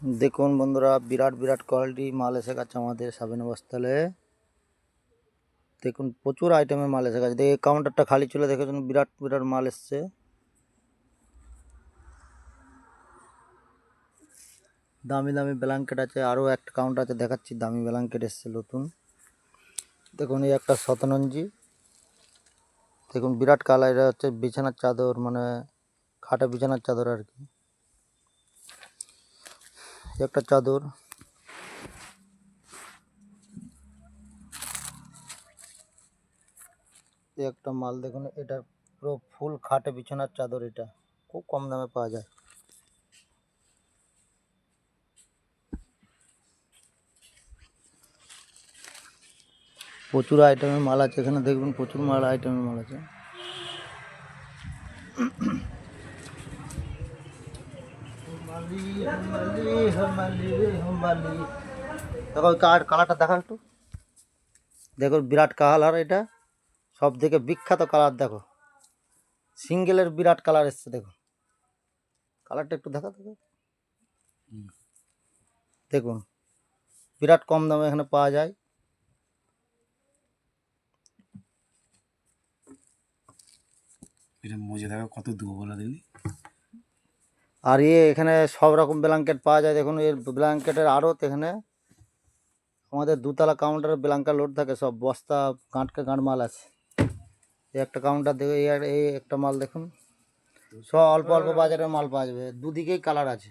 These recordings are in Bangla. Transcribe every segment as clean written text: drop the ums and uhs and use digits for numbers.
দেখুন বন্ধুরা, বিরাট বিরাট কোয়ালিটি মাল এসে গেছে আমাদের সাবিন বস্তালে। দেখুন প্রচুর আইটেমের মাল এসে গেছে। দেখে কাউন্টারটা খালি ছিল, দেখেছেন বিরাট বিরাট মাল এসছে। দামি দামি ব্ল্যাঙ্কেট আছে, আরও একটা কাউন্টার আছে দেখাচ্ছি, দামি ব্ল্যাঙ্কেট এসছে নতুন। দেখুন এই একটা শতরঞ্জি, দেখুন বিরাট কালার। এটা হচ্ছে বিছানার চাদর, মানে খাটে বিছানার চাদর আর কি। একটা চাদর, একটা মাল দেখুন, এটা পুরো ফুল খাটে বিছানার চাদর। এটা খুব কম দামে পাওয়া যায়। প্রচুর আইটেমের মাল আছে এখানে, দেখবেন প্রচুর মাল আইটেমের মাল আছে। দেখো কালারটা দেখা একটু, দেখো বিরাট কালার। এটা সব থেকে বিখ্যাত কালার। দেখো সিঙ্গেলের বিরাট কালার এসছে, দেখো কালারটা একটু দেখা। দেখো দেখুন বিরাট কম দামে এখানে পাওয়া যায়। এটা মজা দেখো কত দেবো বলা দেখলি। আর এখানে সব রকম ব্ল্যাঙ্কেট পাওয়া যায়। দেখুন এর ব্ল্যাঙ্কেটের আড়ত এখানে আমাদের দুতলা কাউন্টারে ব্ল্যাঙ্কেট লোড থাকে, সব বস্তা গাঁটকে গাঁট মাল আছে। এই একটা কাউন্টার দেখো, এই একটা মাল দেখুন, সব অল্প অল্প বাজারের মাল পাওয়া যাবে। দুদিকেই কালার আছে।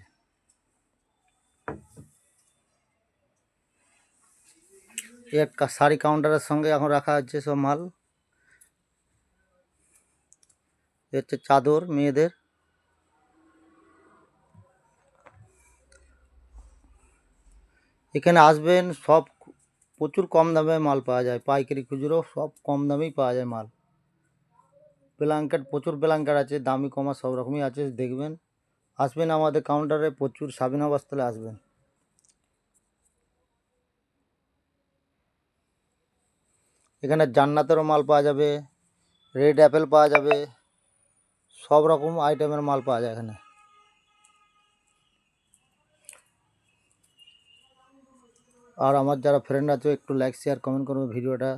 এই একটা শাড়ি কাউন্টারের সঙ্গে এখন রাখা হচ্ছে সব মাল। এ হচ্ছে চাদর মেয়েদের। এখানে আসবেন, সব প্রচুর কম দামে মাল পাওয়া যায়। পাইকারি খুচরো সব কম দামেই পাওয়া যায় মাল। ব্ল্যাঙ্কেট প্রচুর ব্ল্যাঙ্কেট আছে, দামি কমা সব রকমই আছে। দেখবেন, আসবেন আমাদের কাউন্টারে, প্রচুর সাবিনা বস্তালে আসবেন। এখানে জান্নাতেরও মাল পাওয়া যাবে, রেড অ্যাপেল পাওয়া যাবে, সব রকম আইটেমের মাল পাওয়া যায় এখানে। আর আমার যারা ফ্রেন্ড আছে একটু লাইক শেয়ার কমেন্ট করবে ভিডিওটা।